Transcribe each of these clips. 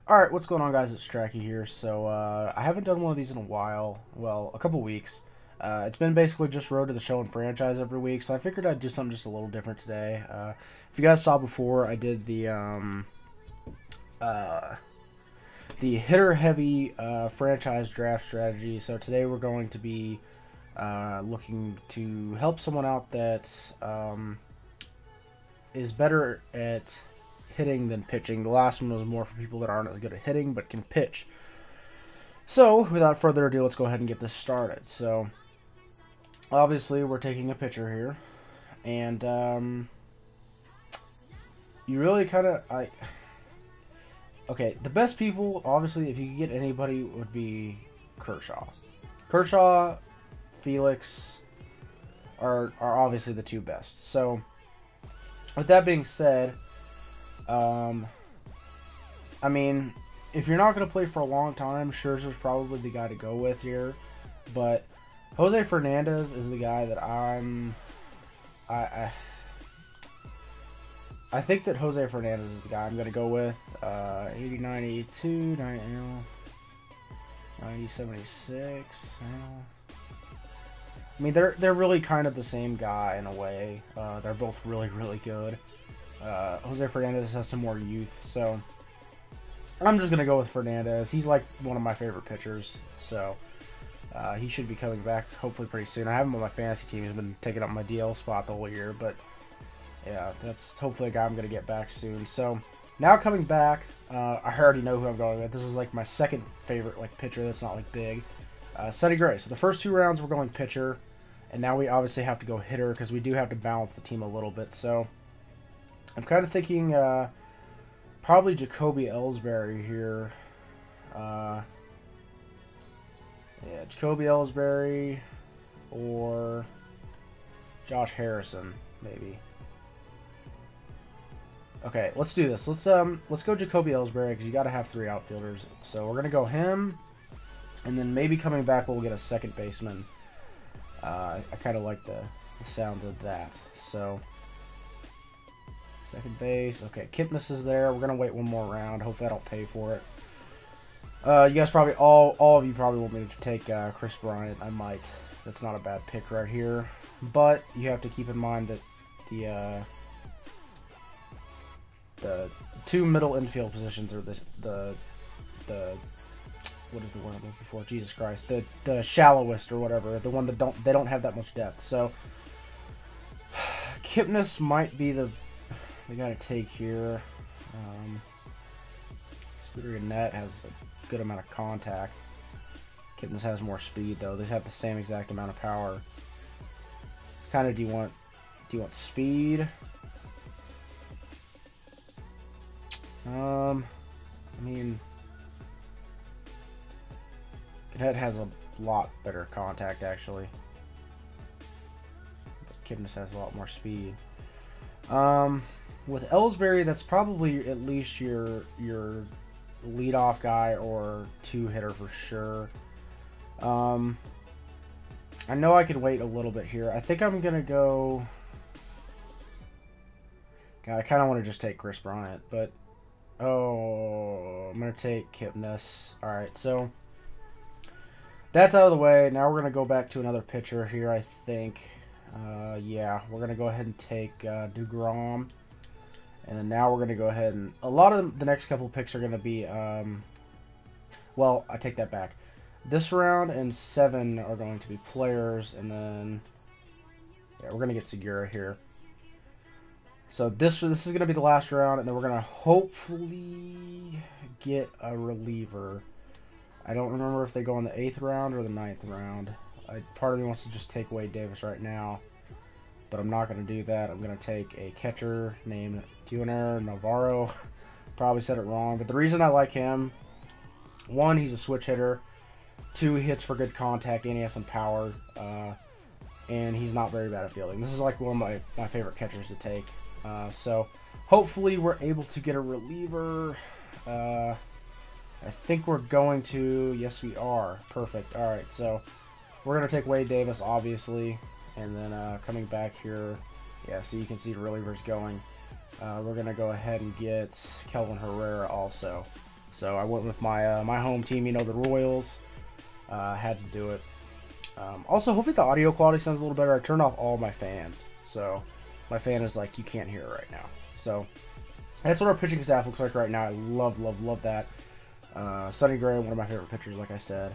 Alright, what's going on, guys? It's Tracky here. So, I haven't done one of these in a while. Well, a couple weeks. It's been basically just Road to the Show and franchise every week, so I figured I'd do something just a little different today. If you guys saw before, I did uh, the hitter-heavy franchise draft strategy. So today we're going to be looking to help someone out that is better at hitting than pitching. The last one was more for people that aren't as good at hitting but can pitch. So, without further ado, let's go ahead and get this started. So, obviously, we're taking a pitcher here, and you really kind of okay, the best people, obviously, if you could get anybody, would be Kershaw. Kershaw, Felix are obviously the two best. So, with that being said, I mean, if you're not going to play for a long time, Scherzer's probably the guy to go with here. But Jose Fernandez is the guy that I think that Jose Fernandez is the guy I'm going to go with. 89, 82, 90, 76. I mean, they're really kind of the same guy in a way. They're both really, really good. Jose Fernandez has some more youth, so I'm just going to go with Fernandez. He's like one of my favorite pitchers, so he should be coming back hopefully pretty soon. I have him on my fantasy team. He's been taking up my DL spot the whole year, but yeah, that's hopefully a guy I'm going to get back soon. So now coming back, I already know who I'm going with. This is like my second favorite pitcher that's not like big. Sonny Gray. So the first two rounds we're going pitcher, and now we obviously have to go hitter because we do have to balance the team a little bit. So I'm kind of thinking probably Jacoby Ellsbury here. Yeah, Jacoby Ellsbury or Josh Harrison, maybe. Okay, let's do this. Let's go Jacoby Ellsbury because you got to have three outfielders. So we're gonna go him, and then maybe coming back we'll get a second baseman. I kind of like the sound of that. So. Second base. Okay, Kipnis is there. We're gonna wait one more round. Hopefully I don't pay for it. You guys probably all of you probably want me to take Chris Bryant. I might. That's not a bad pick right here. But you have to keep in mind that the two middle infield positions are the what is the word I'm looking for? Jesus Christ. The shallowest or whatever. The one that don't have that much depth. So Kipnis might be the got to take here. Scooter Net has a good amount of contact. Kipnis has more speed though. They have the same exact amount of power. It's kind of do you want speed? I mean, Net has a lot better contact actually. But Kipnis has a lot more speed. With Ellsbury, that's probably at least your leadoff guy or two-hitter for sure. I know I could wait a little bit here. I think I'm going to go... God, I kind of want to just take Chris Bryant, but... Oh, I'm going to take Kipnis. Alright, so... That's out of the way. Now we're going to go back to another pitcher here, I think. Yeah, we're going to go ahead and take DeGrom. And then now we're going to go ahead and... A lot of the next couple picks are going to be... well, I take that back. This round and 7 are going to be players. And then... Yeah, we're going to get Segura here. So this is going to be the last round. And then we're going to hopefully get a reliever. I don't remember if they go in the 8th round or the 9th round. Part of me wants to just take Wade Davis right now. But I'm not going to do that. I'm going to take a catcher named Dioner Navarro. Probably said it wrong. But the reason I like him, 1, he's a switch hitter. 2, he hits for good contact and he has some power. And he's not very bad at fielding. This is like one of my favorite catchers to take. So hopefully we're able to get a reliever. I think we're going to. Yes, we are. Perfect. All right, so we're going to take Wade Davis, obviously. And then coming back here, yeah, so you can see the relievers going. We're going to go ahead and get Kelvin Herrera also. So I went with my my home team, you know, the Royals. Had to do it. Also, hopefully the audio quality sounds a little better. I turned off all my fans, so my fan is like, you can't hear it right now. So that's what our pitching staff looks like right now. I love, love, love that. Sonny Gray, one of my favorite pitchers, like I said.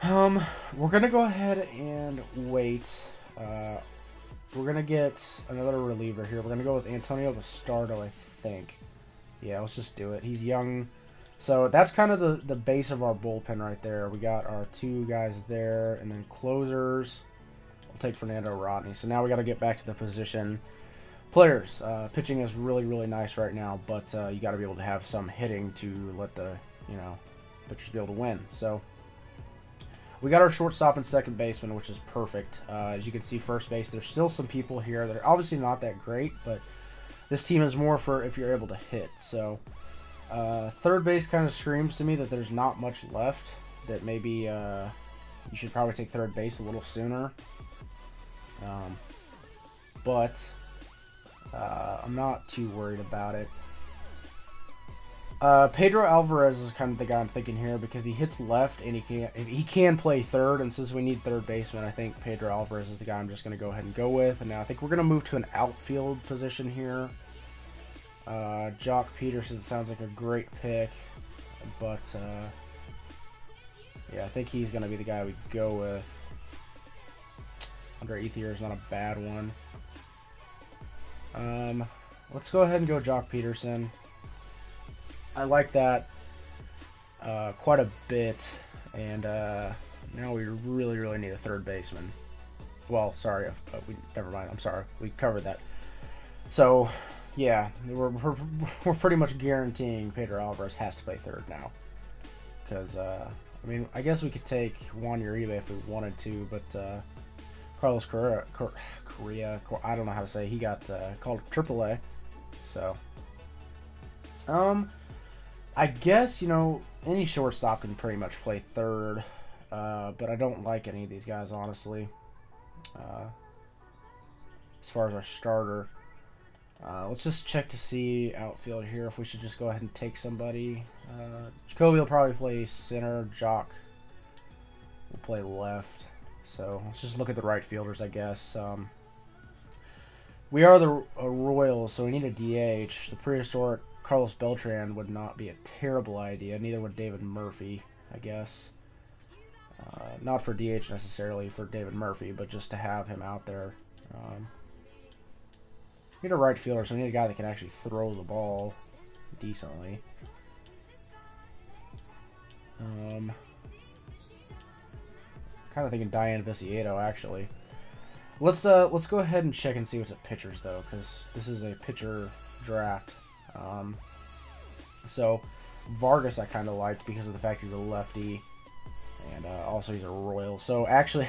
We're gonna go ahead and wait. We're gonna get another reliever here. We're gonna go with Antonio Bastardo, I think. Yeah, let's just do it. He's young. So that's kind of the base of our bullpen right there. We got our two guys there, and then closers. We'll take Fernando Rodney. So now we got to get back to the position. Players, pitching is really, really nice right now, but you got to be able to have some hitting to let the, you know, pitchers be able to win. So we got our shortstop and second baseman, which is perfect. As you can see, first base, there's still some people here that are obviously not that great, but this team is more for if you're able to hit. So third base kind of screams to me that there's not much left, that maybe you should probably take third base a little sooner. But I'm not too worried about it. Pedro Alvarez is kind of the guy I'm thinking here because he hits left and he can play third, and since we need third baseman, I think Pedro Alvarez is the guy I'm just going to go ahead and go with. And now I think we're going to move to an outfield position here. Jock Peterson sounds like a great pick, but yeah, I think he's going to be the guy we go with. Andre Ethier is not a bad one. Let's go ahead and go Jock Peterson. I like that quite a bit, and now we really, really need a third baseman. Well, sorry, never mind. I'm sorry, we covered that. So, yeah, we're pretty much guaranteeing Pedro Alvarez has to play third now, because I mean, I guess we could take Juan Uribe if we wanted to, but Carlos Correa, I don't know how to say. He got called AAA, so I guess, you know, any shortstop can pretty much play third, but I don't like any of these guys, honestly. As far as our starter, let's just check to see outfield here if we should just go ahead and take somebody. Jacoby will probably play center. Jock will play left. So let's just look at the right fielders, I guess. We are the Royals, so we need a DH. The prehistoric Carlos Beltran would not be a terrible idea. Neither would David Murphy, I guess. Not for DH necessarily for David Murphy, but just to have him out there. We need a right fielder, so we need a guy that can actually throw the ball decently. Kind of thinking Diane Viciedo, actually. Let's go ahead and check and see what's at pitchers, though, because this is a pitcher draft. So Vargas I kind of liked because of the fact he's a lefty, and also he's a Royal. So actually,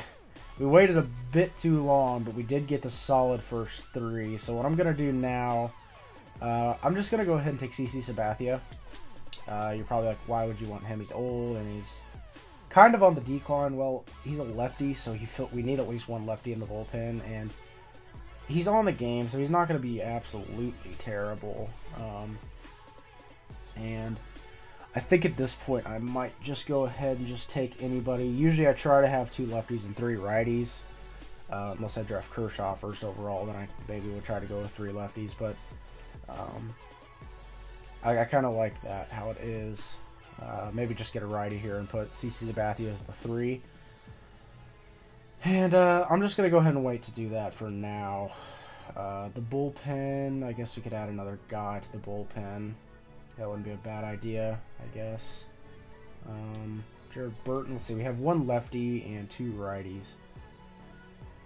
we waited a bit too long, but we did get the solid first three. So what I'm gonna do now, I'm just gonna go ahead and take CC Sabathia. You're probably like, why would you want him? He's old and he's kind of on the decline. Well, he's a lefty, so we need at least one lefty in the bullpen, and he's on the game, so he's not going to be absolutely terrible. And I think at this point I might just go ahead and just take anybody. Usually I try to have 2 lefties and 3 righties, unless I draft Kershaw first overall, then I maybe would try to go with 3 lefties, but I kind of like that, how it is. Maybe just get a righty here and put CC Sabathia as the 3. And I'm just going to go ahead and wait to do that for now. The bullpen, I guess we could add another guy to the bullpen. That wouldn't be a bad idea, I guess. Jared Burton, let's see, we have 1 lefty and 2 righties.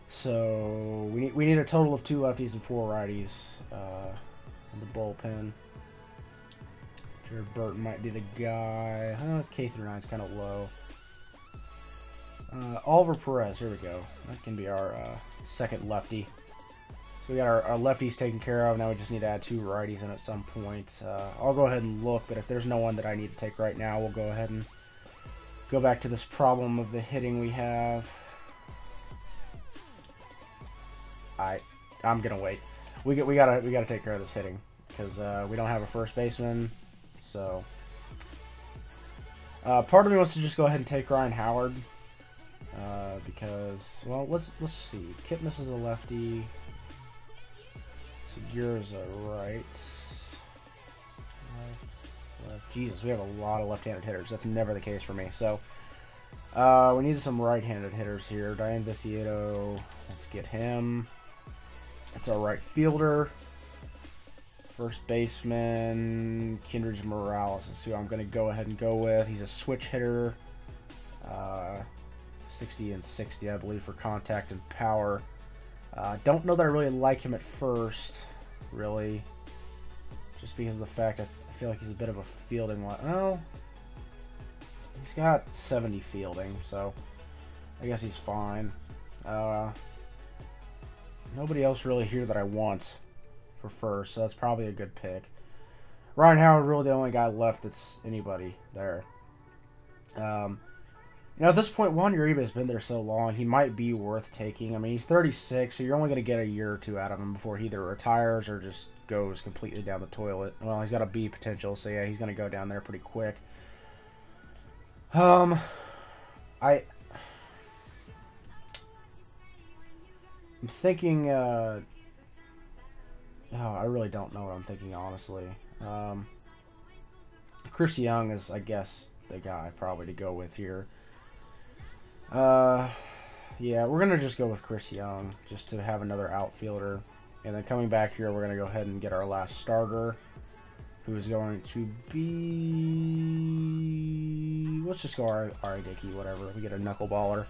So we need a total of 2 lefties and 4 righties in the bullpen. Jared Burton might be the guy. Oh, his K through 9 is kind of low. Oliver Perez, here we go. That can be our second lefty. So we got our lefties taken care of. Now we just need to add 2 righties in at some point. I'll go ahead and look, but if there's no one that I need to take right now, we'll go ahead and go back to this problem of the hitting we have. I'm gonna wait. We gotta take care of this hitting because we don't have a first baseman. So Part of me wants to just go ahead and take Ryan Howard. Because, well, let's see. Kipnis is a lefty. Segura's a right. Left. Jesus, we have a lot of left-handed hitters. That's never the case for me. So, we need some right-handed hitters here. Diane Vicieto. Let's get him. That's our right fielder. First baseman, Kindred Morales is who I'm going to go ahead and go with. He's a switch hitter. 60 and 60, I believe, for contact and power. Don't know that I really like him at first, really. Just because of the fact that I feel like he's a bit of a fielding one. Oh, he's got 70 fielding, so I guess he's fine. Nobody else really here that I want for first, so that's probably a good pick. Ryan Howard, really the only guy left that's anybody there. You know, at this point, Juan Uribe has been there so long, he might be worth taking. I mean, he's 36, so you're only going to get a year or two out of him before he either retires or just goes completely down the toilet. Well, he's got a B potential, so yeah, he's going to go down there pretty quick. I'm thinking, oh, I really don't know what I'm thinking, honestly. Chris Young is, I guess, the guy probably to go with here. Yeah, we're going to just go with Chris Young just to have another outfielder. And then coming back here, we're going to go ahead and get our last starter, who's going to be... Let's just go R.A. Dickey, whatever. We get a knuckleballer.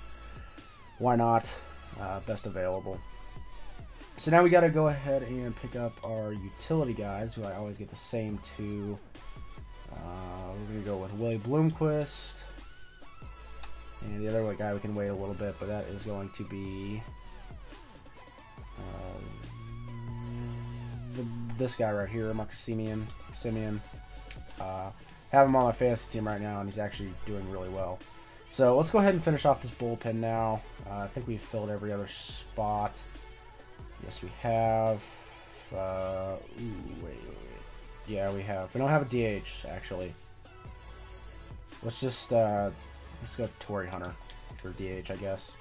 Why not? Best available. So now we got to go ahead and pick up our utility guys, who I always get the same two. We're going to go with Willie Bloomquist. And the other guy we can wait a little bit, but that is going to be this guy right here, Marcus Simeon. Have him on my fantasy team right now, and he's actually doing really well. So let's go ahead and finish off this bullpen now. I think we've filled every other spot. Yes, we have. Wait. Yeah, we have. We don't have a DH, actually. Let's just let's go Torrey Hunter for DH, I guess.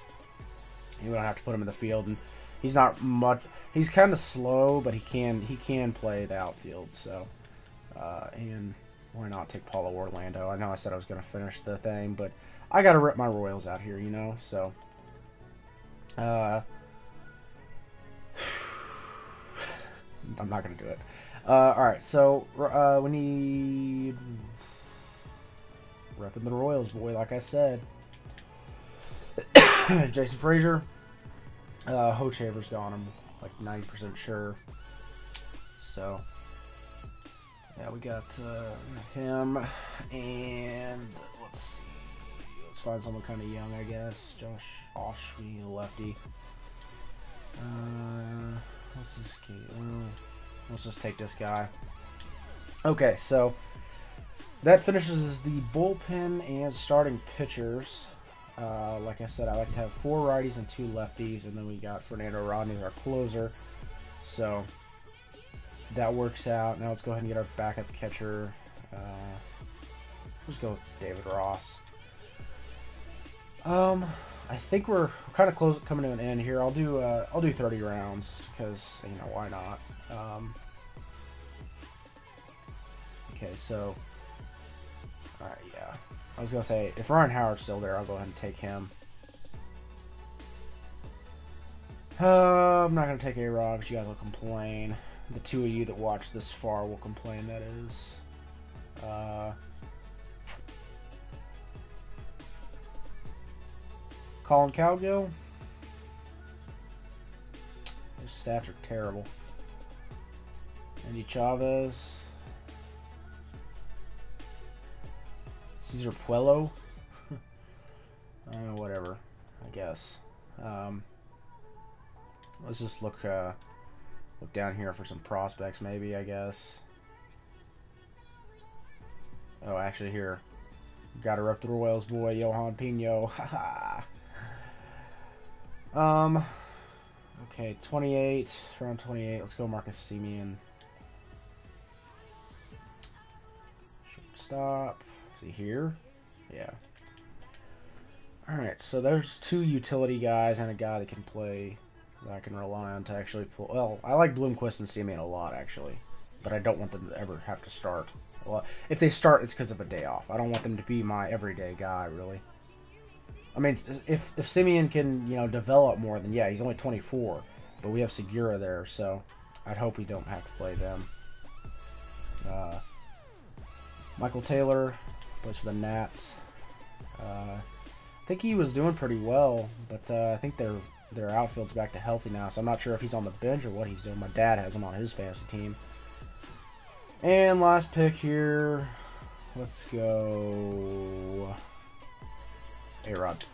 You don't have to put him in the field, and he's not much. He's kind of slow, but he can play the outfield. So, and why not take Paulo Orlando? I know I said I was going to finish the thing, but I got to rip my Royals out here, you know. So, I'm not going to do it. All right, so we need repping the Royals, boy. Like I said, Jason Frazier, Hochaver's gone. I'm like 90% sure. So yeah, we got him, and let's see. Let's find someone kind of young, I guess. Josh Oshby, lefty. What's this kid? Let's just take this guy. Okay, so that finishes the bullpen and starting pitchers. Like I said, I like to have 4 righties and 2 lefties, and then we got Fernando Rodney as our closer. So that works out. Now let's go ahead and get our backup catcher. Let's go with David Ross. I think we're kind of close, coming to an end here. I'll do 30 rounds because, you know, why not? Okay, so all right, yeah. I was gonna say if Ryan Howard's still there, I'll go ahead and take him. I'm not gonna take A-Rod because you guys will complain. The 2 of you that watch this far will complain. That is. Colin Cowgill. His stats are terrible. Andy Chavez. Cesar Puello. Whatever, I guess. Let's just look down here for some prospects, maybe, I guess. Oh, actually, here. Gotta rep the Royals, boy, Johan Pino. Okay, 28, round 28. Let's go Marcus Simeon. Shortstop. Is he here? Yeah. Alright, so there's 2 utility guys and a guy that can play, that I can rely on to actually play. Well, I like Bloomquist and Simeon a lot, actually. But I don't want them to ever have to start. Well, if they start, it's because of a day off. I don't want them to be my everyday guy, really. I mean, if Simeon can, you know, develop more, then yeah, he's only 24. But we have Segura there, so I'd hope we don't have to play them. Michael Taylor plays for the Nats. I think he was doing pretty well, but I think their outfield's back to healthy now, so I'm not sure if he's on the bench or what he's doing. My dad has him on his fantasy team. And last pick here, let's go A-Rod.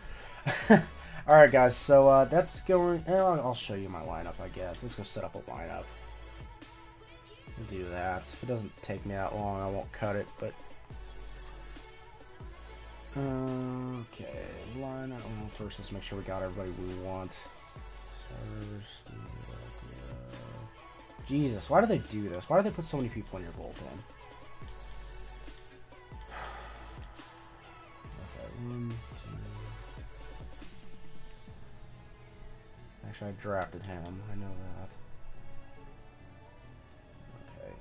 Alright guys, so that's going, I'll show you my lineup, I guess. Let's go set up a lineup. We'll do that. If it doesn't take me that long, I won't cut it, but okay, lineup. Well, first, let's make sure we got everybody we want. Jesus, why do they do this? Why do they put so many people in your bullpen? Okay, 1, 2. Actually, I drafted him. I know that. Okay,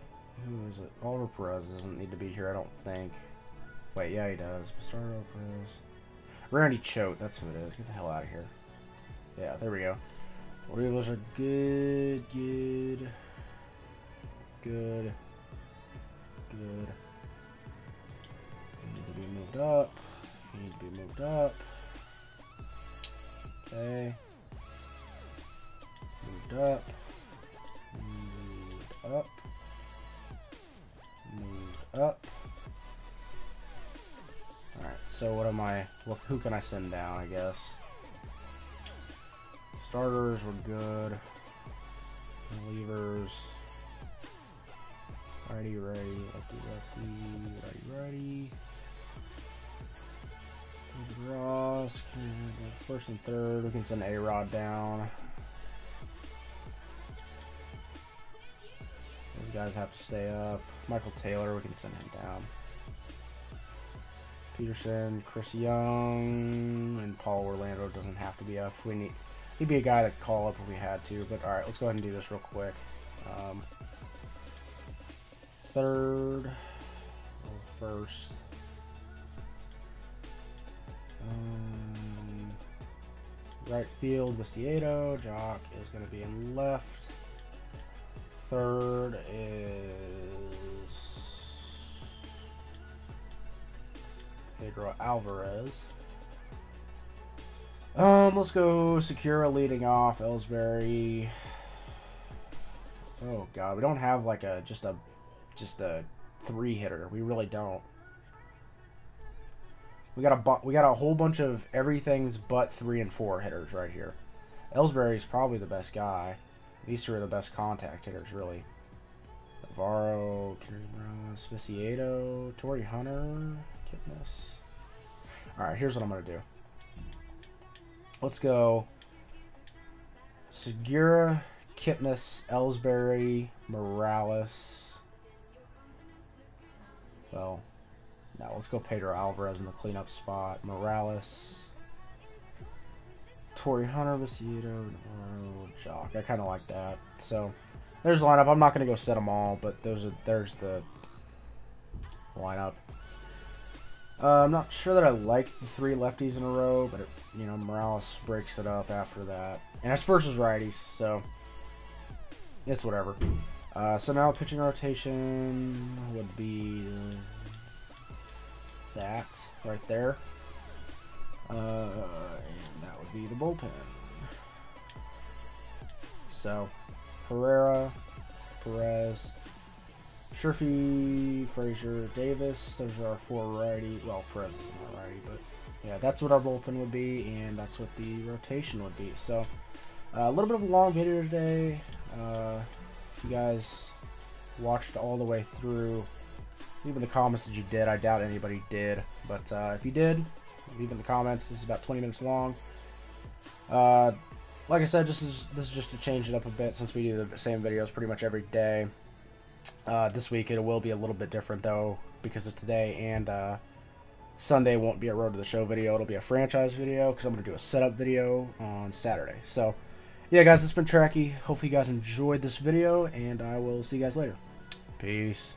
who is it? Oliver Perez doesn't need to be here, I don't think. Wait, yeah, he does. Bastardo Perez. Randy Choate, that's who it is. Get the hell out of here. Yeah, there we go. Orioles are good. You need to be moved up. You need to be moved up. Okay. Moved up. Moved up. Moved up. Alright, so what am I... who can I send down, I guess? Starters were good. Relievers. Righty, righty. Ross. First and third. We can send A-Rod down. Those guys have to stay up. Michael Taylor, we can send him down. Peterson, Chris Young, and Paul Orlando doesn't have to be up. He'd be a guy to call up if we had to. But all right, let's go ahead and do this real quick. Third, first. Right field, Vistieto. Jock is going to be in left. Third is Pedro Alvarez. Let's go Segura leading off. Ellsbury. Oh God, we don't have like just a 3-hitter. We really don't. We got a whole bunch of everything's but 3 and 4 hitters right here. Ellsbury's probably the best guy. These 2 are the best contact hitters, really. Navarro, Kennedy Morales, Viciado, Torrey Hunter, Kipnis. Alright, here's what I'm going to do. Let's go Segura, Kipnis, Ellsbury, Morales. Well, no, let's go Pedro Alvarez in the cleanup spot. Morales, Torrey Hunter, Viciado, Navarro, Jock. I kind of like that. So there's the lineup. I'm not going to go set them all, but there's the lineup. I'm not sure that I like the 3 lefties in a row, but you know, Morales breaks it up after that, and it's versus righties, so it's whatever. So now pitching rotation would be that right there, and that would be the bullpen. So Herrera, Perez, Sherfy, Frazier, Davis. Those are our 4 righty. Well, Perez isn't a righty, but yeah, that's what our bullpen would be, and that's what the rotation would be. So a little bit of a long video today. If you guys watched all the way through, leave in the comments that you did. I doubt anybody did, but if you did, leave in the comments. This is about 20 minutes long. Like I said, this is just to change it up a bit since we do the same videos pretty much every day. This week it will be a little bit different though because of today and Sunday won't be a Road to the Show video. It'll be a franchise video because I'm going to do a setup video on Saturday. So, yeah, guys, it's been Tracky. Hopefully you guys enjoyed this video, and I will see you guys later. Peace.